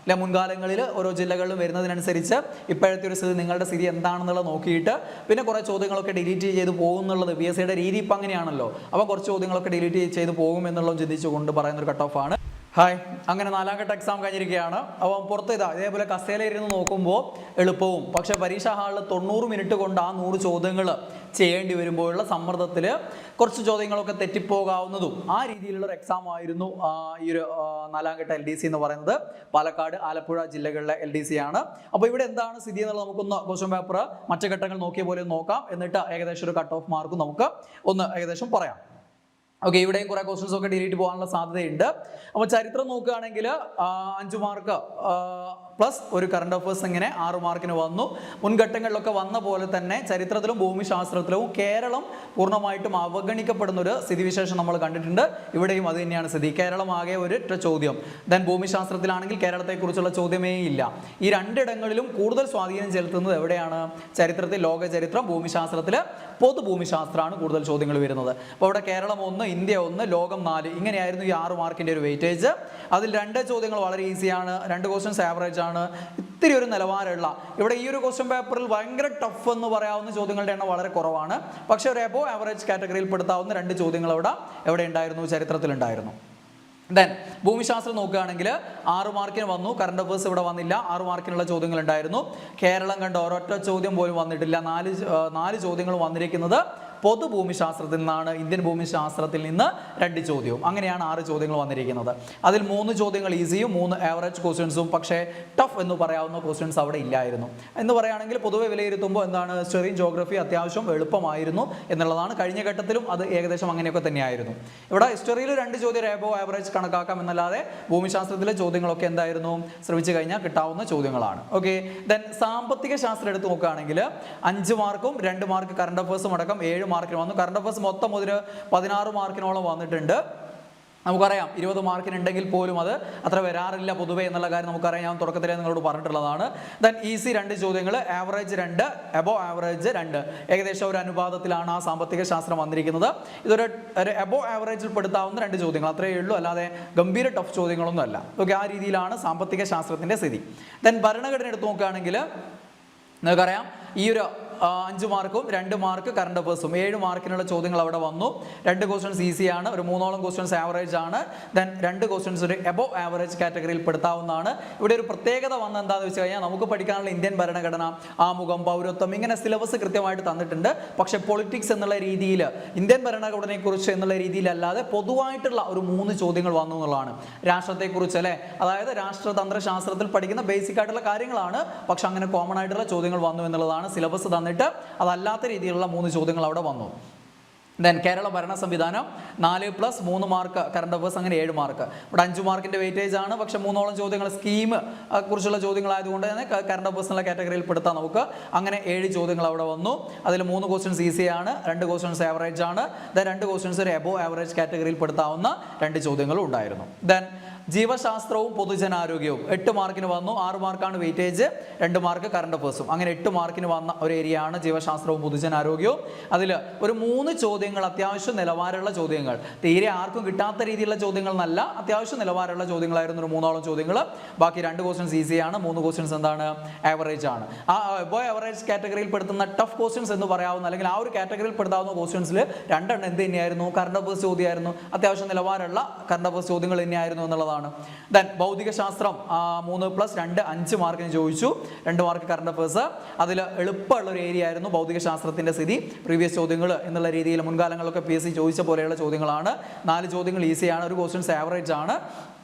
അല്ലെ മുൻകാലങ്ങളിൽ ഓരോ ജില്ലകളിലും വരുന്നതിനനുസരിച്ച് ഇപ്പോഴത്തെ ഒരു സ്ഥിതി നിങ്ങളുടെ സ്ഥിതി എന്താണെന്നുള്ളത് നോക്കിയിട്ട് പിന്നെ കുറേ ചോദ്യങ്ങളൊക്കെ ഡിലീറ്റ് ചെയ്ത് പോകും എന്നുള്ളത് PSC യുടെ രീതി ഇപ്പം അങ്ങനെയാണല്ലോ. അപ്പോൾ കുറച്ച് ചോദ്യങ്ങളൊക്കെ ഡിലീറ്റ് ചെയ്ത് പോകും എന്നുള്ളത് ചിന്തിച്ചുകൊണ്ട് പറയുന്നൊരു കട്ട് ഓഫ് ആണ്. ഹായ്, അങ്ങനെ 4ാം ഘട്ട എക്സാം കഴിഞ്ഞിരിക്കുകയാണ്. അപ്പം പുറത്ത് ഇതേപോലെ കസേലയിരുന്ന് നോക്കുമ്പോൾ എളുപ്പവും, പക്ഷേ പരീക്ഷാ ഹാളിൽ 90 മിനിറ്റ് കൊണ്ട് ആ 100 ചോദ്യങ്ങൾ ചെയ്യേണ്ടി വരുമ്പോഴുള്ള സമ്മർദ്ദത്തിൽ കുറച്ച് ചോദ്യങ്ങളൊക്കെ തെറ്റിപ്പോകാവുന്നതും ആ രീതിയിലുള്ളൊരു എക്സാം ആയിരുന്നു ഈ ഒരു 4ാം ഘട്ട LDC എന്ന് പറയുന്നത്. പാലക്കാട്, ആലപ്പുഴ ജില്ലകളിലെ LDC ആണ്. അപ്പോൾ ഇവിടെ എന്താണ് സ്ഥിതി എന്നുള്ളത് നമുക്കൊന്ന് ക്വസ്റ്റ്യൻ പേപ്പർ മറ്റു ഘട്ടങ്ങൾ നോക്കിയ പോലെ നോക്കാം. എന്നിട്ട് ഏകദേശം ഒരു കട്ട് ഓഫ് മാർക്ക് നമുക്ക് ഒന്ന് ഏകദേശം പറയാം. ഓക്കെ, ഇവിടെയും കുറേ ക്വസ്റ്റ്യൻസ് ഒക്കെ ഡിലീറ്റ് പോകാനുള്ള സാധ്യതയുണ്ട്. അപ്പോൾ ചരിത്രം നോക്കുകയാണെങ്കിൽ 5 മാർക്ക് പ്ലസ് ഒരു കറണ്ട് അഫയേഴ്സ് ഇങ്ങനെ 6 മാർക്കിന് വന്നു. മുൻഘട്ടങ്ങളിലൊക്കെ വന്ന പോലെ തന്നെ ചരിത്രത്തിലും ഭൂമിശാസ്ത്രത്തിലും കേരളം പൂർണ്ണമായിട്ടും അവഗണിക്കപ്പെടുന്ന ഒരു സ്ഥിതിവിശേഷം നമ്മൾ കണ്ടിട്ടുണ്ട്. ഇവിടെയും അത് തന്നെയാണ് സ്ഥിതി. കേരളം ആകെ ഒരൊറ്റ ചോദ്യം. ദെൻ ഭൂമിശാസ്ത്രത്തിലാണെങ്കിൽ കേരളത്തെക്കുറിച്ചുള്ള ചോദ്യമേ ഇല്ല. ഈ രണ്ടിടങ്ങളിലും കൂടുതൽ സ്വാധീനം ചെലുത്തുന്നത് എവിടെയാണ്? ചരിത്രത്തിൽ ലോക ചരിത്രം, ഭൂമിശാസ്ത്രത്തിൽ പൊതുഭൂമിശാസ്ത്രമാണ് കൂടുതൽ ചോദ്യങ്ങൾ വരുന്നത്. അപ്പോൾ ഇവിടെ കേരളം 1, ഇന്ത്യ 1, ലോകം 4 ഇങ്ങനെയായിരുന്നു ഈ 6 മാർക്കിൻ്റെ ഒരു വെയിറ്റേജ്. അതിൽ 2 ചോദ്യങ്ങൾ വളരെ ഈസിയാണ്, 2 ക്വസ്റ്റ്യൻസ് ആവറേജ് ആണ്. ഇത്തിരി ഒരു നിലവാരമുള്ള ഇവിടെ ഈ ഒരു ക്വസ്റ്റ്യൻ പേപ്പറിൽ ഭയങ്കര ടഫ് എന്ന് പറയാവുന്ന ചോദ്യങ്ങളുടെ എണ്ണം വളരെ കുറവാണ്. പക്ഷേ ഒരു എബോ ആവറേജ് കാറ്റഗറിയിൽ പെടുത്താവുന്ന 2 ചോദ്യങ്ങൾ എവിടെ ഉണ്ടായിരുന്നു? ചരിത്രത്തിലുണ്ടായിരുന്നു. ദെൻ ഭൂമിശാസ്ത്രം നോക്കുകയാണെങ്കിൽ 6 മാർക്കിന് വന്നു. കറണ്ട് അഫയേഴ്സ് ഇവിടെ വന്നില്ല. 6 മാർക്കിനുള്ള ചോദ്യങ്ങൾ ഉണ്ടായിരുന്നു. കേരളം കണ്ട ഒരൊറ്റ ചോദ്യം പോലും വന്നിട്ടില്ല. 4 ചോദ്യങ്ങൾ വന്നിരിക്കുന്നത് പൊതുഭൂമിശാസ്ത്രത്തിൽ നിന്നാണ്. ഇന്ത്യൻ ഭൂമിശാസ്ത്രത്തിൽ നിന്ന് 2 ചോദ്യവും. അങ്ങനെയാണ് 6 ചോദ്യങ്ങൾ വന്നിരിക്കുന്നത്. അതിൽ 3 ചോദ്യങ്ങൾ ഈസിയും 3 ആവറേജ് ക്വസ്റ്റ്യൻസും. പക്ഷേ ടഫ് എന്ന് പറയാവുന്ന ക്വസ്റ്റ്യൻസ് അവിടെ ഇല്ലായിരുന്നു. എന്ന് പറയുകയാണെങ്കിൽ പൊതുവെ വിലയിരുത്തുമ്പോൾ എന്താണ്, ഹിസ്റ്ററിയും ജോഗ്രഫി അത്യാവശ്യം എളുപ്പമായിരുന്നു എന്നുള്ളതാണ്. കഴിഞ്ഞ ഘട്ടത്തിലും അത് ഏകദേശം അങ്ങനെയൊക്കെ തന്നെയായിരുന്നു. ഇവിടെ ഹിസ്റ്ററിയിൽ 2 ചോദ്യം എബോ ആവറേജ് കണക്കാക്കാം എന്നല്ലാതെ ഭൂമിശാസ്ത്രത്തിലെ ചോദ്യങ്ങളൊക്കെ എന്തായിരുന്നു, ശ്രമിച്ചു കഴിഞ്ഞാൽ കിട്ടാവുന്ന ചോദ്യങ്ങളാണ്. ഓക്കെ, ദെൻ സാമ്പത്തിക ശാസ്ത്രം എടുത്ത് നോക്കുകയാണെങ്കിൽ 5 മാർക്കും 2 മാർക്ക് കറണ്ട് അഫയേഴ്സും അടക്കം 7 മാർക്കിന് വന്നു. കറണ്ട് അഫയേഴ്സ് മൊത്തം ഒരു 16 മാർക്കിനോളം വന്നിട്ടുണ്ട്. നമുക്കറിയാം 20 മാർക്കിനുണ്ടെങ്കിൽ പോലും അത് അത്ര വരാറില്ല പൊതുവേ എന്നുള്ള കാര്യം നമുക്കറിയാം. ഞാൻ തുടക്കത്തിലേ നിങ്ങളോട് പറഞ്ഞിട്ടുള്ളതാണ്. ദെൻ ഈസി 2 ചോദ്യങ്ങൾ, ആവറേജ് 2, എബോ ആവറേജ് 2. ഏകദേശം ഒരു അനുപാതത്തിലാണ് ആ സാമ്പത്തിക ശാസ്ത്രം വന്നിരിക്കുന്നത്. ഇതൊരു എബോ ആവറേജിൽ പെടുത്താവുന്ന 2 ചോദ്യങ്ങൾ അത്രയേ ഉള്ളൂ, അല്ലാതെ ഗംഭീര ടഫ് ചോദ്യങ്ങളൊന്നും അല്ല. ഓക്കെ, ആ രീതിയിലാണ് സാമ്പത്തിക ശാസ്ത്രത്തിൻ്റെ സ്ഥിതി. ദെൻ ഭരണഘടന എടുത്ത് നോക്കുകയാണെങ്കിൽ നിങ്ങൾക്കറിയാം ഈ ഒരു 5 മാർക്കും 2 മാർക്ക് കറണ്ട് അഫയേഴ്സും 7 മാർക്കിനുള്ള ചോദ്യങ്ങൾ അവിടെ വന്നു. 2 ക്വസ്റ്റ്യൻസ് ഈസിയാണ്, ഒരു 3ഓളം ക്വസ്റ്റ്യൻസ് ആവറേജ് ആണ്. ദെൻ 2 ക്വസ്റ്റ്യൻസ് ഒരു എബോ ആവറേജ് കാറ്റഗറിയിൽ പെടുത്താവുന്നതാണ്. ഇവിടെ ഒരു പ്രത്യേകത വന്ന എന്താണെന്ന് വെച്ച് കഴിഞ്ഞാൽ നമുക്ക് പഠിക്കാനുള്ള ഇന്ത്യൻ ഭരണഘടന, ആമുഖം, പൗരത്വം ഇങ്ങനെ സിലബസ് കൃത്യമായിട്ട് തന്നിട്ടുണ്ട്. പക്ഷേ പൊളിറ്റിക്സ് എന്നുള്ള രീതിയിൽ ഇന്ത്യൻ ഭരണഘടനയെക്കുറിച്ച് എന്നുള്ള രീതിയിലല്ലാതെ പൊതുവായിട്ടുള്ള ഒരു 3 ചോദ്യങ്ങൾ വന്നു എന്നുള്ളതാണ്. രാഷ്ട്രത്തെക്കുറിച്ച് അല്ലേ, അതായത് രാഷ്ട്രതന്ത്ര ശാസ്ത്രത്തിൽ പഠിക്കുന്ന ബേസിക് ആയിട്ടുള്ള കാര്യങ്ങളാണ്. പക്ഷെ അങ്ങനെ കോമൺ ആയിട്ടുള്ള ചോദ്യങ്ങൾ വന്നു എന്നുള്ളതാണ്. സിലബസ് തന്നിട്ട് അതല്ലാത്ത രീതിയിലുള്ള 3 ചോദ്യങ്ങൾ അവിടെ വന്നു. ദെൻ കേരള ഭരണ സംവിധാനം 4+3 മാർക്ക് കറണ്ട് അഫയേഴ്സ് അങ്ങനെ 7 മാർക്ക്. ഇവിടെ 5 മാർക്കിൻ്റെ വെയിറ്റേജ് ആണ്. പക്ഷേ 3ഓളം ചോദ്യങ്ങൾ സ്കീം കുറിച്ചുള്ള ചോദ്യങ്ങളായതുകൊണ്ട് തന്നെ കറണ്ട് അഫയേഴ്സ് എന്നുള്ള കാറ്റഗറിയിൽ പെടുത്താം നമുക്ക്. അങ്ങനെ 7 ചോദ്യങ്ങൾ അവിടെ വന്നു. അതിൽ 3 ക്വസ്റ്റ്യൻസ് ഈസിയാണ്, 2 ക്വസ്റ്റ്യൻസ് ആവറേജ് ആണ്. ദെൻ 2 ക്വസ്റ്റ്യൻസ് ഒരു എബോ ആവറേജ് കാറ്റഗറിയിൽ പെടുത്താവുന്ന 2 ചോദ്യങ്ങളും ഉണ്ടായിരുന്നു. ദെൻ ജീവശാസ്ത്രവും പൊതുജനാരോഗ്യവും 8 മാർക്കിന് വന്നു. 6 മാർക്കാണ് വെയിറ്റേജ്, 2 മാർക്ക് കറണ്ട് അഫയേഴ്സും. അങ്ങനെ 8 മാർക്കിന് വന്ന ഒരു ഏരിയയാണ് ജീവശാസ്ത്രവും പൊതുജനാരോഗ്യവും. അതിൽ ഒരു 3 ചോദ്യങ്ങൾ അത്യാവശ്യം നിലവാരമുള്ള ചോദ്യങ്ങൾ, തീരെ ആർക്കും കിട്ടാത്ത രീതിയിലുള്ള ചോദ്യങ്ങൾ എന്നല്ല, അത്യാവശ്യം നിലവാരമുള്ള ചോദ്യങ്ങളായിരുന്നു. ഒരു 3ഓളം ചോദ്യങ്ങൾ. ബാക്കി 2 ക്വസ്റ്റ്യൻസ് ഈസിയാണ്, 3 ക്വസ്റ്റ്യൻസ് എന്താണ്, ആവറേജ് ആണ്. ആ എബോ ആവറേജ് കാറ്റഗറിയിൽ പെടുത്തുന്ന ടഫ് ക്വസ്റ്റ്യൻസ് എന്ന് പറയാവുന്ന അല്ലെങ്കിൽ ആ ഒരു കാറ്റഗറിയിൽ പെടുത്താവുന്ന ക്വസ്റ്റ്യൻസിൽ 2 എണ്ണം എന്ത് തന്നെയായിരുന്നു, കറണ്ട് അഫയേഴ്സ് ചോദ്യമായിരുന്നു. അത്യാവശ്യം നിലവാരമുള്ള കറണ്ട് അഫയേഴ്സ് ചോദ്യങ്ങൾ തന്നെയായിരുന്നു എന്നുള്ളതാണ്. ദെൻ ഭൗതിക ശാസ്ത്രം 3+2 5 മാർക്കിന് ചോദിച്ചു, 2 മാർക്ക് കറണ്ട് അഫയേഴ്സ്. അതിൽ എളുപ്പമുള്ള ഒരു ഏരിയ ആയിരുന്നു ഭൗതിക ശാസ്ത്രത്തിന്റെ സ്ഥിതി. പ്രീവിയസ് ചോദ്യങ്ങൾ എന്നുള്ള രീതിയിൽ മുൻകാലങ്ങളൊക്കെ PSC ചോദിച്ച പോലെയുള്ള ചോദ്യങ്ങളാണ്. 4 ചോദ്യങ്ങൾ ഈസിയാണ്, ഒരു ക്വസ്റ്റ്യൻസ് ആവറേജ് ആണ്.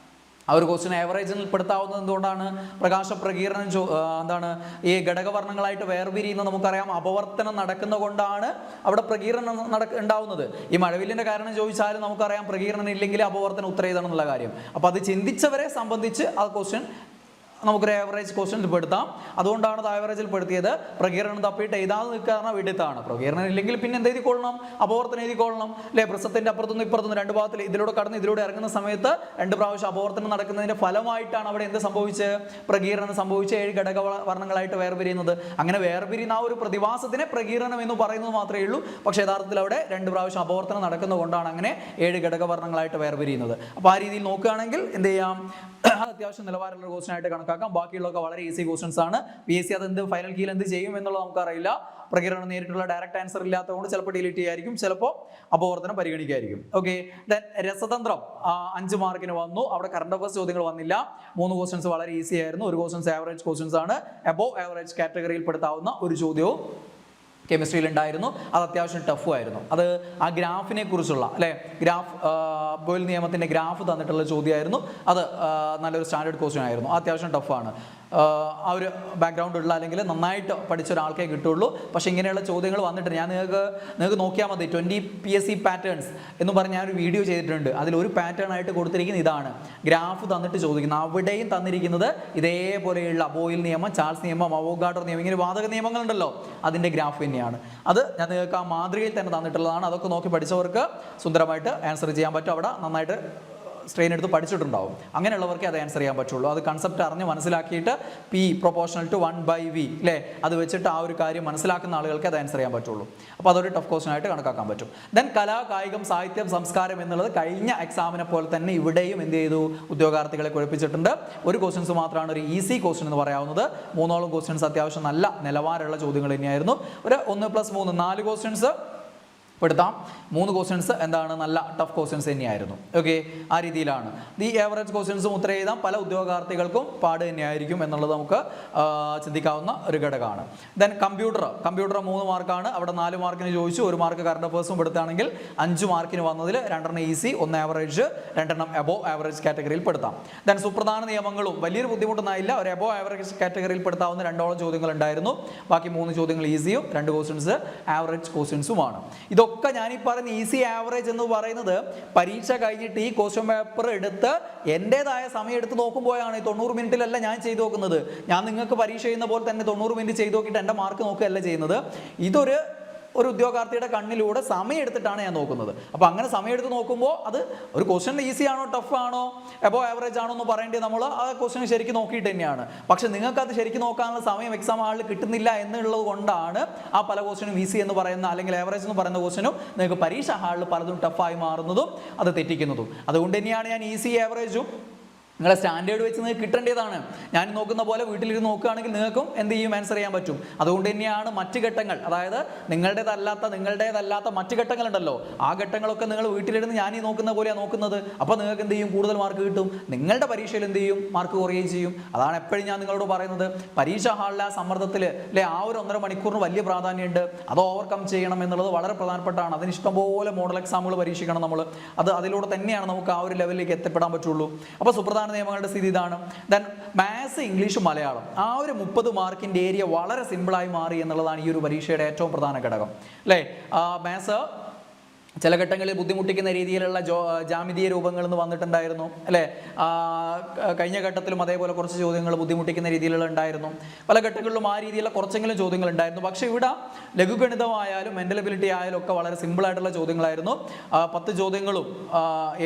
ആ ഒരു ക്വസ്റ്റ്യൻ ആവറേജിൽ പെടുത്താവുന്നത് എന്തുകൊണ്ടാണ്, പ്രകാശ പ്രകീർണം എന്താണ് ഈ ഘടകവർണ്ണങ്ങളായിട്ട് വേർപിരിയുന്ന നമുക്കറിയാം അപവർത്തനം നടക്കുന്ന കൊണ്ടാണ് അവിടെ പ്രകീർണം ഉണ്ടാവുന്നത്. ഈ മഴവില്ലിൻ്റെ കാരണം ചോദിച്ചാലും നമുക്കറിയാം പ്രകീർണം ഇല്ലെങ്കിൽ അപവർത്തനം ഉത്തരം എഴുതണം എന്നുള്ള കാര്യം. അപ്പോൾ അത് ചിന്തിച്ചവരെ സംബന്ധിച്ച് ആ ക്വസ്റ്റ്യൻ നമുക്കൊരു ആവറേജ് ക്വസ്റ്റ്യൻസ് പെടുത്താം. അതുകൊണ്ടാണ് അത് ആവറേജിൽ പെടുത്തിയത്. പ്രകീർണം തപ്പിയിട്ട് എഴുതാതെ നിൽക്കാറുള്ള വിഡിത്താണ്. പ്രകീർണം ഇല്ലെങ്കിൽ പിന്നെ എന്ത് എഴുതിക്കൊള്ളണം, അപവർത്തനം എഴുതിക്കൊള്ളണം അല്ലേ. പ്രസവത്തിൻ്റെ അപ്പുറത്തുനിന്ന് ഇപ്പുറത്തുനിന്ന് 2 ഭാഗത്തിൽ ഇതിലൂടെ കടന്ന് ഇതിലൂടെ ഇറങ്ങുന്ന സമയത്ത് 2 പ്രാവശ്യം അപവർത്തനം നടക്കുന്നതിൻ്റെ ഫലമായിട്ടാണ് അവിടെ എന്ത് സംഭവിച്ച്, പ്രകീർണം സംഭവിച്ച് 7 ഘടകവർണ്ണങ്ങളായിട്ട് വേർപിരിയുന്നത്. അങ്ങനെ വേർപിരിയുന്ന ആ ഒരു പ്രതിഭാസത്തിനെ പ്രകീർണം എന്ന് പറയുന്നത് മാത്രമേ ഉള്ളൂ. പക്ഷേ യഥാർത്ഥത്തിൽ അവിടെ 2 പ്രാവശ്യം അപവർത്തനം നടക്കുന്നതുകൊണ്ടാണ് അങ്ങനെ 7 ഘടകവർണ്ണങ്ങളായിട്ട് വേർപിരിയുന്നത്. അപ്പോൾ ആ രീതിയിൽ നോക്കുകയാണെങ്കിൽ എന്ത് ചെയ്യാം, അത്യാവശ്യം നിലവാരമുള്ള ക്വസ്റ്റ്യൻ ആയിട്ട് കണക്കാക്കാം. ബാക്കിയുള്ളതൊക്കെ വളരെ ഈസി ക്വസ്റ്റൻസ് ആണ്. PSC അത് എന്ത് ഫൈനൽ കീയിൽ എന്ത് ചെയ്യും എന്നുള്ളത് നമുക്കറിയില്ല. പ്രകീർണനം നേരിട്ടുള്ള ഡയറക്റ്റ് ആൻസർ ഇല്ലാത്തതുകൊണ്ട് ചിലപ്പോൾ ഡിലീറ്റ് ചെയ്യായിരിക്കും, ചിലപ്പോൾ അപവർത്തനം പരിഗണിക്കായിരിക്കും. ഓക്കെ, ദെൻ രസതന്ത്രം 5 മാർക്കിന് വന്നു. അവിടെ കറണ്ട് അഫയേഴ്സ് ചോദ്യങ്ങൾ വന്നില്ല. 3 ക്വസ്റ്റൻസ് വളരെ ഈസി ആയിരുന്നു. ഒരു ക്വസ്റ്റൻസ് ആവറേജ് ക്വസ്റ്റൻസ് ആണ്. അബോവ് ആവറേജ് കാറ്റഗറിയിൽ പെടുത്താവുന്ന ഒരു ചോദ്യവും കെമിസ്ട്രിയിൽ ഉണ്ടായിരുന്നു. അത് അത്യാവശ്യം ടഫും ആയിരുന്നു. അത് ആ ഗ്രാഫിനെ കുറിച്ചുള്ള അല്ലേ, ഗ്രാഫ് ബോയിൽ നിയമത്തിൻ്റെ ഗ്രാഫ് തന്നിട്ടുള്ള ചോദ്യമായിരുന്നു. അത് നല്ലൊരു സ്റ്റാൻഡേർഡ് ക്വസ്റ്റ്യൻ ആയിരുന്നു. അത്യാവശ്യം ടഫാണ്. ആ ഒരു ബാക്ക്ഗ്രൗണ്ട് ഉള്ള അല്ലെങ്കിൽ നന്നായിട്ട് പഠിച്ച ഒരാൾക്കേ കിട്ടുള്ളൂ. പക്ഷേ ഇങ്ങനെയുള്ള ചോദ്യങ്ങൾ വന്നിട്ട് നിങ്ങൾക്ക് നോക്കിയാൽ മതി. 20 PSC പാറ്റേൺസ് എന്ന് പറഞ്ഞ് ഞാനൊരു വീഡിയോ ചെയ്തിട്ടുണ്ട്. അതിലൊരു പാറ്റേൺ ആയിട്ട് കൊടുത്തിരിക്കുന്നത് ഇതാണ്. ഗ്രാഫ് തന്നിട്ട് ചോദിക്കുന്നത്, അവിടെയും തന്നിരിക്കുന്നത് ഇതേപോലെയുള്ള ബോയിൽ നിയമം, ചാൾസ് നിയമം, അവോഗാഡ്രോ നിയമം, ഇങ്ങനെ വാതക നിയമങ്ങളുണ്ടല്ലോ, അതിൻ്റെ ഗ്രാഫ് തന്നെയാണ്. അത് ഞാൻ നിങ്ങൾക്ക് ആ മാതൃകയിൽ തന്നെ തന്നിട്ടുള്ളതാണ്. അതൊക്കെ നോക്കി പഠിച്ചവർക്ക് സുന്ദരമായിട്ട് ആൻസർ ചെയ്യാൻ പറ്റും. അവിടെ നന്നായിട്ട് സ്ട്രെയിൻ എടുത്ത് പഠിച്ചിട്ടുണ്ടാവും. അങ്ങനെയുള്ളവർക്ക് അത് ആൻസർ ചെയ്യാൻ പറ്റുള്ളൂ. അത് കൺസെപ്റ്റ് അറിഞ്ഞ് മനസ്സിലാക്കിയിട്ട് P പ്രൊപ്പോർഷണൽ ടു 1/V അല്ലേ, അത് വെച്ചിട്ട് ആ ഒരു കാര്യം മനസ്സിലാക്കുന്ന ആളുകൾക്ക് അത് ആൻസർ ചെയ്യാൻ പറ്റുള്ളൂ. അപ്പോൾ അതൊരു ടഫ് ക്വസ്റ്റൻ ആയിട്ട് കണക്കാക്കാൻ പറ്റും. ദെൻ കലാ, കായികം, സാഹിത്യം, സംസ്കാരം എന്നുള്ളത് കഴിഞ്ഞ എക്സാമിനെ പോലെ തന്നെ ഇവിടെയും എന്ത് ചെയ്തു, ഉദ്യോഗാർത്ഥികളെ കുഴപ്പിച്ചിട്ടുണ്ട്. ഒരു ക്വസ്റ്റൻസ് മാത്രമാണ് ഒരു ഈസി ക്വസ്റ്റൻ എന്ന് പറയാവുന്നത്. 3 ക്വസ്റ്റൻസ് അത്യാവശ്യം നല്ല നിലവാരമുള്ള ചോദ്യങ്ങൾ തന്നെയായിരുന്നു. ഒരു 1+3 4 ക്വസ്റ്റൻസ് പെടുത്താം. 3 ക്വസ്റ്റൻസ് എന്താണ്, നല്ല ടഫ് ക്വസ്റ്റൻസ് തന്നെയായിരുന്നു. ഓക്കെ, ആ രീതിയിലാണ്. ഈ ആവറേജ് ക്വസ്റ്റൻസും ഉത്തരം എഴുതാം പല ഉദ്യോഗാർത്ഥികൾക്കും പാട് തന്നെയായിരിക്കും എന്നുള്ളത് നമുക്ക് ചിന്തിക്കാവുന്ന ഒരു ഘടകമാണ്. ദെൻ കമ്പ്യൂട്ടർ 3 മാർക്കാണ്. അവിടെ 4 മാർക്കിന് ചോദിച്ചു. 1 മാർക്ക് കറണ്ട് അഫയേഴ്സും പെടുത്താണെങ്കിൽ 5 മാർക്കിന് വന്നതിൽ 2 ഈസി, 1 ആവറേജ്, 2 അബോവ് ആവറേജ് കാറ്റഗറിയിൽ പെടുത്താം. ദെൻ സുപ്രധാന നിയമങ്ങളും വലിയൊരു ബുദ്ധിമുട്ടൊന്നായില്ല. ഒരു അബോവ് ആവറേജ് കാറ്റഗറിയിൽ പെടുത്താവുന്ന 2 ചോദ്യങ്ങൾ ഉണ്ടായിരുന്നു. ബാക്കി 3 ചോദ്യങ്ങൾ ഈസിയും 2 ക്വസ്റ്റൻസ് ആവറേജ് ക്വസ്റ്റൻസുമാണ്. ഇതൊക്കെ ഞാനീ പറഞ്ഞ ഈസി ആവറേജ് എന്ന് പറയുന്നത് പരീക്ഷ കഴിഞ്ഞിട്ട് ഈ ക്വസ്റ്റ്യൻ പേപ്പർ എടുത്ത് എൻ്റെതായ സമയം എടുത്ത് നോക്കുമ്പോഴാണ്. 90 മിനിറ്റിലല്ല ഞാൻ ചെയ്തു നോക്കുന്നത്. ഞാൻ നിങ്ങൾക്ക് പരീക്ഷ ചെയ്യുന്ന പോലെ തന്നെ 90 മിനിറ്റ് ചെയ്ത് നോക്കിയിട്ട് എൻ്റെ മാർക്ക് നോക്കുകയല്ല ചെയ്യുന്നത്. ഇതൊരു ഉദ്യോഗാർത്ഥിയുടെ കണ്ണിലൂടെ സമയം എടുത്തിട്ടാണ് ഞാൻ നോക്കുന്നത്. അപ്പോൾ അങ്ങനെ സമയം എടുത്ത് നോക്കുമ്പോൾ അത് ഒരു ക്വസ്റ്റ്യൻ ഈസി ആണോ ടഫ് ആണോ അബോവ് ആവറേജ് ആണോ എന്ന് പറയേണ്ടത് നമ്മൾ ആ ക്വസ്റ്റ്യൻ ശരിക്കും നോക്കിയിട്ട് തന്നെയാണ്. പക്ഷെ നിങ്ങൾക്ക് അത് ശരിക്കും നോക്കാനുള്ള സമയം എക്സാം ഹാളിൽ കിട്ടുന്നില്ല എന്നുള്ളത് കൊണ്ടാണ് ആ പല ക്വസ്റ്റ്യനും ഈസി എന്ന് പറയുന്ന അല്ലെങ്കിൽ ആവറേജ് എന്ന് പറയുന്ന ക്വസ്റ്റ്യനും നിങ്ങൾക്ക് പരീക്ഷ ഹാളിൽ പലതും ടഫായി മാറുന്നതും അത് തെറ്റിക്കുന്നതും. അതുകൊണ്ട് തന്നെയാണ് ഞാൻ ഈസി ആവറേജും നിങ്ങളെ സ്റ്റാൻഡേർഡ് വെച്ച് നിങ്ങൾക്ക് കിട്ടേണ്ടതാണ്. ഞാൻ നോക്കുന്ന പോലെ വീട്ടിലിരുന്ന് നോക്കുകയാണെങ്കിൽ നിങ്ങൾക്കും എന്ത് ചെയ്യും, ആൻസർ ചെയ്യാൻ പറ്റും. അതുകൊണ്ട് തന്നെയാണ് മറ്റ് ഘട്ടങ്ങൾ, അതായത് നിങ്ങളുടേതല്ലാത്ത മറ്റ് ഘട്ടങ്ങളുണ്ടല്ലോ, ആ ഘട്ടങ്ങളൊക്കെ നിങ്ങൾ വീട്ടിലിരുന്ന് ഞാൻ ഈ നോക്കുന്ന പോലെയാണ് നോക്കുന്നത്. അപ്പോൾ നിങ്ങൾക്ക് എന്ത് ചെയ്യും, കൂടുതൽ മാർക്ക് കിട്ടും. നിങ്ങളുടെ പരീക്ഷയിൽ എന്ത് ചെയ്യും, മാർക്ക് കുറയുകയും ചെയ്യും. അതാണ് എപ്പോഴും ഞാൻ നിങ്ങളോട് പറയുന്നത്. പരീക്ഷാ ഹാളിലെ ആ സമ്മർദ്ദത്തിൽ അല്ലെ ആ ഒരു 1.5 മണിക്കൂറിന് വലിയ പ്രാധാന്യമുണ്ട്. അത് ഓവർകം ചെയ്യണം എന്നുള്ളത് വളരെ പ്രധാനപ്പെട്ടാണ്. അതിന് ഇഷ്ടംപോലെ മോഡൽ എക്സാമുകൾ പരീക്ഷിക്കണം നമ്മൾ. അതിലൂടെ തന്നെയാണ് നമുക്ക് ആ ഒരു ലെവലിലേക്ക് എത്തിപ്പെടാൻ പറ്റുള്ളൂ. അപ്പോൾ സുപ്രധാന നിയമങ്ങളുടെ സ്ഥിതി ഇതാണ്. ദെൻ മാത്സ്, ഇംഗ്ലീഷ്, മലയാളം ആ ഒരു 30 മാർക്കിൻ്റെ ഏരിയ വളരെ സിമ്പിളായി മാറി എന്നുള്ളതാണ് ഈ ഒരു പരീക്ഷയുടെ ഏറ്റവും പ്രധാന ഘടകം അല്ലേ. മാത്സ് ചില ഘട്ടങ്ങളിൽ ബുദ്ധിമുട്ടിക്കുന്ന രീതിയിലുള്ള ജാമിതീയ രൂപങ്ങൾ എന്ന് വന്നിട്ടുണ്ടായിരുന്നു അല്ലേ. കഴിഞ്ഞ ഘട്ടത്തിലും അതേപോലെ കുറച്ച് ചോദ്യങ്ങൾ ബുദ്ധിമുട്ടിക്കുന്ന രീതിയിലുള്ള ഉണ്ടായിരുന്നു. പല ഘട്ടങ്ങളിലും ആ രീതിയിലുള്ള കുറച്ചെങ്കിലും ചോദ്യങ്ങൾ ഉണ്ടായിരുന്നു. പക്ഷേ ഇവിടെ ലഘുഗണിതമായാലും മെൻ്റൽ എബിലിറ്റി ആയാലും ഒക്കെ വളരെ സിമ്പിളായിട്ടുള്ള ചോദ്യങ്ങളായിരുന്നു. 10 ചോദ്യങ്ങളും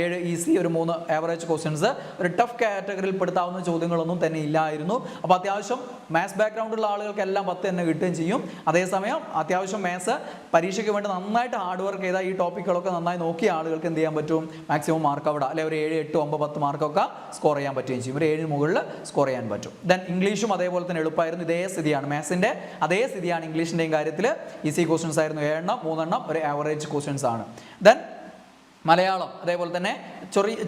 7 ഈസി, ഒരു 3 ആവറേജ് ക്വസ്റ്റ്യൻസ്. ഒരു ടഫ് കാറ്റഗറിയിൽ പെടുത്താവുന്ന ചോദ്യങ്ങളൊന്നും തന്നെ ഇല്ലായിരുന്നു. അപ്പോൾ അത്യാവശ്യം മാത്സ് ബാക്ക്ഗ്രൗണ്ടുള്ള ആളുകൾക്കെല്ലാം 10 തന്നെ കിട്ടുകയും ചെയ്യും. അതേസമയം അത്യാവശ്യം മാത്സ് പരീക്ഷയ്ക്ക് വേണ്ടി നന്നായിട്ട് ഹാർഡ് വർക്ക് ചെയ്താൽ ഈ ടോപ്പിക്കുകളൊക്കെ നന്നായി നോക്കിയ ആളുകൾക്ക് എന്ത് ചെയ്യാൻ പറ്റും, മാക്സിമം മാർക്ക് അവിടെ അല്ലെ ഒരു 7, 8, 9, 10 മാർക്കൊക്കെ സ്കോർ ചെയ്യാൻ പറ്റുകയും ചെയ്യും. ഒരു 7 മുകളിൽ സ്കോർ ചെയ്യാൻ പറ്റും. ദെൻ ഇംഗ്ലീഷും അതേപോലെ തന്നെ എളുപ്പമായിരുന്നു. ഇതേ സ്ഥിതിയാണ് മാത്സിൻ്റെ അതേ സ്ഥിതിയാണ് ഇംഗ്ലീഷിൻ്റെയും കാര്യത്തിൽ. ഈസി ക്വസ്റ്റ്യൻസ് ആയിരുന്നു 7 എണ്ണം, 3 എണ്ണം ഒരു ആവറേജ് ക്വസ്റ്റ്യൻസ് ആണ്. ദെൻ മലയാളം അതേപോലെ തന്നെ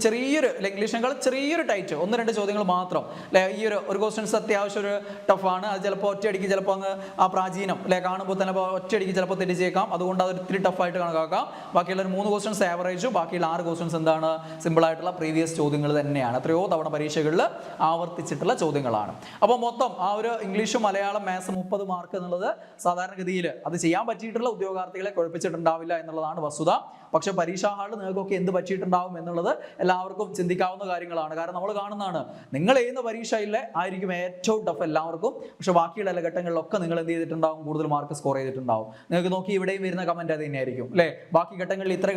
ചെറിയൊരു ഇംഗ്ലീഷിനേക്കാൾ ചെറിയൊരു ടൈറ്റ് 1-2 ചോദ്യങ്ങൾ മാത്രം അല്ലെ. ഈ ഒരു ക്വസ്റ്റ്യൻസ് അത്യാവശ്യം ഒരു ടഫാണ്. അത് ചിലപ്പോൾ ഒറ്റയടിക്ക് ചിലപ്പോൾ അങ്ങ് ആ പ്രാചീനം അല്ലെ കാണുമ്പോൾ തന്നെ ഒറ്റയടിക്ക് ചിലപ്പോൾ തെറ്റിച്ചേക്കാം. അതുകൊണ്ട് അത് ഒത്തിരി ടഫായിട്ട് കണക്കാക്കാം. ബാക്കിയുള്ള 3 ക്വസ്റ്റ്യൻസ് ആവറേജും ബാക്കിയുള്ള 6 ക്വസ്റ്റ്യൻസ് എന്താണ്, സിമ്പിളായിട്ടുള്ള പ്രീവിയസ് ചോദ്യങ്ങൾ തന്നെയാണ്. എത്രയോ തവണ പരീക്ഷകളിൽ ആവർത്തിച്ചിട്ടുള്ള ചോദ്യങ്ങളാണ്. അപ്പോൾ മൊത്തം ആ ഒരു ഇംഗ്ലീഷും മലയാളം മാത്സ് 30 മാർക്ക് എന്നുള്ളത് സാധാരണഗതിയിൽ അത് ചെയ്യാൻ പറ്റിയിട്ടുള്ള ഉദ്യോഗാർത്ഥികളെ കുഴപ്പിച്ചിട്ടുണ്ടാവില്ല എന്നുള്ളതാണ് വസ്തുത. പക്ഷേ പരീക്ഷാ ഹാളിൽ നിങ്ങൾക്കൊക്കെ എന്ത് പറ്റിയിട്ടുണ്ടാവും എന്നുള്ളത് എല്ലാവർക്കും ചിന്തിക്കാവുന്ന കാര്യങ്ങളാണ്. കാരണം നമ്മൾ കാണുന്നതാണ്, നിങ്ങൾ ചെയ്യുന്ന പരീക്ഷയിലെ ആയിരിക്കും ഏറ്റവും ടഫ് എല്ലാവർക്കും. പക്ഷെ ബാക്കിയുള്ള എല്ലാ ഘട്ടങ്ങളിലൊക്കെ നിങ്ങൾ എന്ത് ചെയ്തിട്ടുണ്ടാവും, കൂടുതൽ മാർക്ക് സ്കോർ ചെയ്തിട്ടുണ്ടാവും. നിങ്ങൾക്ക് നോക്കി ഇവിടെയും വരുന്ന കമന്റ് അത് തന്നെയായിരിക്കും അല്ലേ. ബാക്കി ഘട്ടങ്ങളിൽ ഇത്ര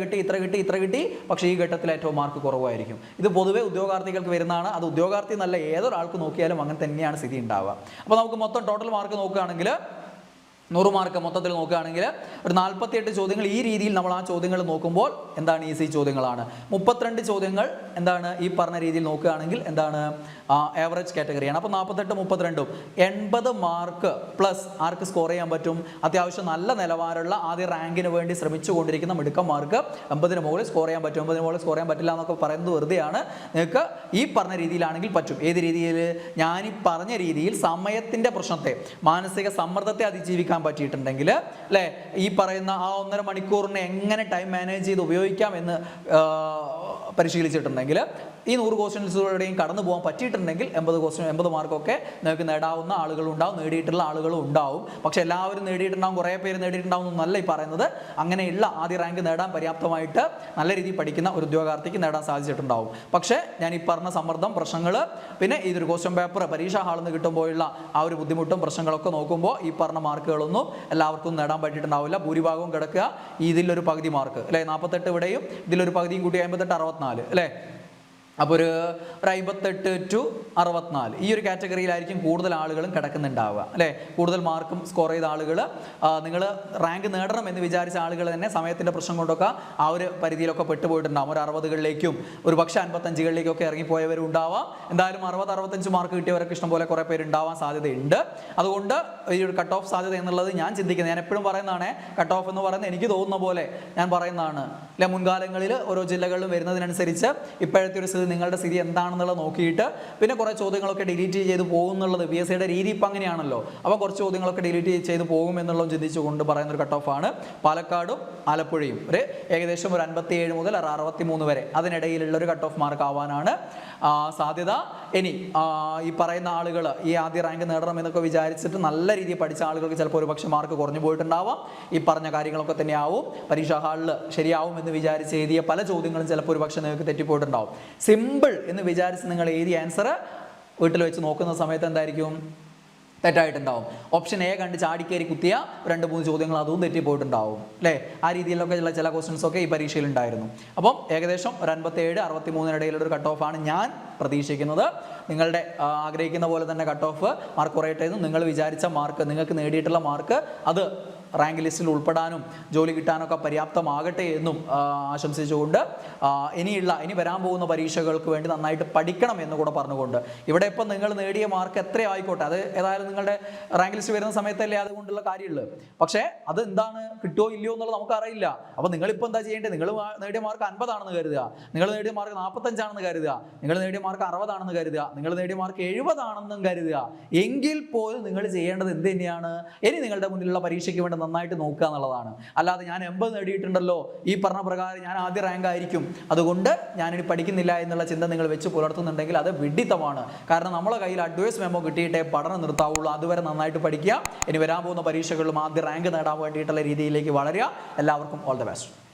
കിട്ടി, പക്ഷേ ഈ ഘട്ടത്തിൽ ഏറ്റവും മാർക്ക് കുറവായിരിക്കും. ഇത് പൊതുവെ ഉദ്യോഗാർത്ഥികൾക്ക് വരുന്നതാണ്. അത് ഉദ്യോഗാർത്ഥി എന്നല്ല, ഏതൊരാൾക്ക് നോക്കിയാലും അങ്ങനെ തന്നെയാണ് സ്ഥിതി ഉണ്ടാവുക. അപ്പോൾ നമുക്ക് മൊത്തം ടോട്ടൽ മാർക്ക് നോക്കുകയാണെങ്കിൽ 100 മാർക്ക് മൊത്തത്തിൽ നോക്കുകയാണെങ്കിൽ ഒരു 48 ചോദ്യങ്ങൾ ഈ രീതിയിൽ നമ്മൾ ആ ചോദ്യങ്ങൾ നോക്കുമ്പോൾ എന്താണ് ഈസി ചോദ്യങ്ങളാണ്. 32 ചോദ്യങ്ങൾ എന്താണ് ഈ പറഞ്ഞ രീതിയിൽ നോക്കുകയാണെങ്കിൽ എന്താണ് ആവറേജ് കാറ്റഗറിയാണ്. അപ്പോൾ 48 32 80 മാർക്ക് പ്ലസ് ആർക്ക് സ്കോർ ചെയ്യാൻ പറ്റും? അത്യാവശ്യം നല്ല നിലവാരമുള്ള ആദ്യ റാങ്കിന് വേണ്ടി ശ്രമിച്ചുകൊണ്ടിരിക്കുന്ന മിടുക്കന്മാർക്ക് 80-ന് മുകളിൽ സ്കോർ ചെയ്യാൻ പറ്റും. 80-ന് മുകളിൽ സ്കോർ ചെയ്യാൻ പറ്റില്ല എന്നൊക്കെ പറയുന്നത് വെറുതെയാണ്. നിങ്ങൾക്ക് ഈ പറഞ്ഞ രീതിയിലാണെങ്കിൽ പറ്റും. ഏത് രീതിയിൽ? ഞാനീ പറഞ്ഞ രീതിയിൽ സമയത്തിൻ്റെ പ്രശ്നത്തെ, മാനസിക സമ്മർദ്ദത്തെ അതിജീവിക്കാൻ പറ്റിയിട്ടുണ്ടെങ്കിൽ അല്ലേ, ഈ പറയുന്ന ആ 1.5 മണിക്കൂറിനെ എങ്ങനെ ടൈം മാനേജ് ചെയ്ത് ഉപയോഗിക്കാം എന്ന് പരിശീലിച്ചിട്ടുണ്ടെങ്കിൽ ഈ 100 ക്വസ്റ്റ്യൻസിലൂടെയും കടന്നു പോകാൻ പറ്റിയിട്ടുണ്ടെങ്കിൽ 80 മാർക്കൊക്കെ നിങ്ങൾക്ക് നേടാവുന്ന ആളുകളുണ്ടാവും, നേടിയിട്ടുള്ള ആളുകളും ഉണ്ടാവും. പക്ഷെ എല്ലാവരും നേടിയിട്ടുണ്ടാവും, കുറേ പേര് നേടിയിട്ടുണ്ടാവും എന്നല്ല ഈ പറയുന്നത്. അങ്ങനെയുള്ള ആദ്യ റാങ്ക് നേടാൻ പര്യാപ്തമായിട്ട് നല്ല രീതിയിൽ പഠിക്കുന്ന ഒരു ഉദ്യോഗാർത്ഥിക്ക് നേടാൻ സാധിച്ചിട്ടുണ്ടാവും. പക്ഷേ ഞാൻ ഈ പറഞ്ഞ സമ്മർദ്ദം, പ്രശ്നങ്ങൾ, പിന്നെ ഇതൊരു ക്വസ്റ്റ്യൻ പേപ്പർ പരീക്ഷാ ഹാളിൽ നിന്ന് കിട്ടുമ്പോഴുള്ള ആ ഒരു ബുദ്ധിമുട്ടും പ്രശ്നങ്ങളൊക്കെ നോക്കുമ്പോൾ ഈ പറഞ്ഞ മാർക്കുകളൊന്നും എല്ലാവർക്കും നേടാൻ പറ്റിയിട്ടുണ്ടാവില്ല. ഭൂരിഭാഗവും കിടക്കുക ഇതിലൊരു പകുതി മാർക്ക് അല്ലേ, 48 ഇവിടെയും ഇതിലൊരു പകുതിയും കൂട്ടി 58 64 അല്ലേ. അപ്പോൾ ഒരു 58 to 64 ഈ ഒരു കാറ്റഗറിയിലായിരിക്കും കൂടുതൽ ആളുകളും കിടക്കുന്നുണ്ടാവുക അല്ലേ. കൂടുതൽ മാർക്കും സ്കോർ ചെയ്ത ആളുകൾ, നിങ്ങൾ റാങ്ക് നേടണം എന്ന് വിചാരിച്ച ആളുകൾ തന്നെ സമയത്തിൻ്റെ പ്രശ്നം കൊണ്ടൊക്കെ ആ ഒരു പരിധിയിലൊക്കെ പെട്ടുപോയിട്ടുണ്ടാവും. ഒരു 60കളിലേക്കും ഒരു പക്ഷേ 55കളിലേക്കൊക്കെ ഇറങ്ങിപ്പോയവരും ഉണ്ടാവാം. എന്തായാലും 60-65 മാർക്ക് കിട്ടിയവരൊക്കെ ഇഷ്ടംപോലെ കുറേ പേര് ഉണ്ടാവാൻ സാധ്യതയുണ്ട്. അതുകൊണ്ട് ഈ ഒരു കട്ട് ഓഫ് സാധ്യത എന്നുള്ളത് ഞാൻ ചിന്തിക്കുന്നത്, ഞാൻ എപ്പോഴും പറയുന്നതാണ്, കട്ട് ഓഫ് എന്ന് പറയുന്നത് എനിക്ക് തോന്നുന്ന പോലെ ഞാൻ പറയുന്നതാണ് അല്ലെ. മുൻകാലങ്ങളിൽ ഓരോ ജില്ലകളിലും വരുന്നതിനനുസരിച്ച് ഇപ്പോഴത്തെ ഒരു നിങ്ങളുടെ സ്ഥിതി എന്താണെന്നുള്ളത് നോക്കിയിട്ട് പിന്നെ കുറേ ചോദ്യങ്ങളൊക്കെ ഡിലീറ്റ് ചെയ്ത് പോകുന്നുള്ളത് PSCയുടെ രീതി ഇപ്പം അങ്ങനെയാണല്ലോ. അപ്പോൾ കുറച്ച് ചോദ്യങ്ങളൊക്കെ ഡിലീറ്റ് ചെയ്ത് പോകും എന്നുള്ളത് ചിന്തിച്ചുകൊണ്ട് പറയുന്ന ഒരു കട്ട് ഓഫാണ്. പാലക്കാടും ആലപ്പുഴയും ഒരു ഏകദേശം ഒരു 57 മുതൽ 63 വരെ അതിനിടയിലുള്ള ഒരു കട്ട് ഓഫ് മാർക്ക് ആവാനാണ് സാധ്യത. ഇനി ഈ പറയുന്ന ആളുകൾ ഈ ആദ്യ റാങ്ക് നേടണം എന്നൊക്കെ വിചാരിച്ചിട്ട് നല്ല രീതിയിൽ പഠിച്ച ആളുകൾക്ക് ചിലപ്പോൾ ഒരു പക്ഷേ മാർക്ക് കുറഞ്ഞു പോയിട്ടുണ്ടാവാം. ഈ പറഞ്ഞ കാര്യങ്ങളൊക്കെ തന്നെയാവും. പരീക്ഷാ ഹാളിൽ ശരിയാവും എന്ന് വിചാരിച്ച് എഴുതിയ പല ചോദ്യങ്ങളും ചിലപ്പോൾ ഒരു പക്ഷേ നിങ്ങൾക്ക് തെറ്റിപ്പോയിട്ടുണ്ടാവും. സിമ്പിൾ എന്ന് വിചാരിച്ച് നിങ്ങൾ എഴുതിയ ആൻസർ വീട്ടിൽ വെച്ച് നോക്കുന്ന സമയത്ത് എന്തായിരിക്കും? തെറ്റായിട്ടുണ്ടാവും. ഓപ്ഷൻ എ കണ്ട് ചാടിക്കേറി കുത്തിയ 2-3 ചോദ്യങ്ങൾ അതും തെറ്റിപ്പോയിട്ടുണ്ടാവും അല്ലേ. ആ രീതിയിലൊക്കെ ഉള്ള ചില ക്വസ്റ്റ്യൻസ് ഒക്കെ ഈ പരീക്ഷയിൽ ഉണ്ടായിരുന്നു. അപ്പം ഏകദേശം ഒരു 57-63 ഒരു കട്ട് ഓഫാണ് ഞാൻ പ്രതീക്ഷിക്കുന്നത്. നിങ്ങളുടെ ആഗ്രഹിക്കുന്ന പോലെ തന്നെ കട്ട് ഓഫ് മാർക്ക് കുറയട്ടെ എന്നും നിങ്ങൾ വിചാരിച്ച മാർക്ക്, നിങ്ങൾക്ക് നേടിയിട്ടുള്ള മാർക്ക് അത് റാങ്ക് ലിസ്റ്റിൽ ഉൾപ്പെടാനും ജോലി കിട്ടാനൊക്കെ പര്യാപ്തമാകട്ടെ എന്നും ആശംസിച്ചുകൊണ്ട് ഇനി വരാൻ പോകുന്ന പരീക്ഷകൾക്ക് വേണ്ടി നന്നായിട്ട് പഠിക്കണം എന്ന് കൂടെ പറഞ്ഞുകൊണ്ട്, ഇവിടെ ഇപ്പം നിങ്ങൾ നേടിയ മാർക്ക് എത്ര ആയിക്കോട്ടെ, അത് ഏതായാലും നിങ്ങളുടെ റാങ്ക് ലിസ്റ്റ് വരുന്ന സമയത്തല്ലേ അതുകൊണ്ടുള്ള കാര്യമുള്ളൂ. പക്ഷേ അത് എന്താണ്, കിട്ടുമോ ഇല്ലയോ എന്നുള്ളത് നമുക്കറിയില്ല. അപ്പോൾ നിങ്ങളിപ്പോൾ എന്താ ചെയ്യേണ്ടത്? നിങ്ങൾ നേടിയ മാർക്ക് 50 ആണെന്ന് കരുതുക, നിങ്ങൾ നേടിയ മാർക്ക് 45 ആണെന്ന് കരുതുക, നിങ്ങൾ നേടിയ മാർക്ക് 60 ആണെന്ന് കരുതുക, നിങ്ങൾ നേടിയ മാർക്ക് 70 ആണെന്നും കരുതുക. എങ്കിൽ പോലും നിങ്ങൾ ചെയ്യേണ്ടത് എന്ത് തന്നെയാണ്? ഇനി നിങ്ങളുടെ മുന്നിലുള്ള പരീക്ഷയ്ക്ക് വേണ്ടി നന്നായിട്ട് നോക്കുക എന്നുള്ളതാണ്. അല്ലാതെ ഞാൻ 80 നേടിയിട്ടുണ്ടല്ലോ, ഈ പറഞ്ഞ പ്രകാരം ഞാൻ ആദ്യ റാങ്ക് ആയിരിക്കും, അതുകൊണ്ട് ഞാനിനി പഠിക്കുന്നില്ല എന്നുള്ള ചിന്ത നിങ്ങൾ വെച്ച് പുലർത്തുന്നുണ്ടെങ്കിൽ അത് വിഡ്ഢിത്തമാണ്. കാരണം നമ്മളെ കയ്യിൽ അഡ്വൈസ് മെമ്മോ കിട്ടിയിട്ടേ പഠനം നിർത്താവുള്ളൂ. അതുവരെ നന്നായിട്ട് പഠിക്കുക. ഇനി വരാൻ പോകുന്ന പരീക്ഷകളിലും ആദ്യ റാങ്ക് നേടാൻ വേണ്ടിയിട്ടുള്ള രീതിയിലേക്ക് വളരുക. എല്ലാവർക്കും ഓൾ ദി ബെസ്റ്റ്.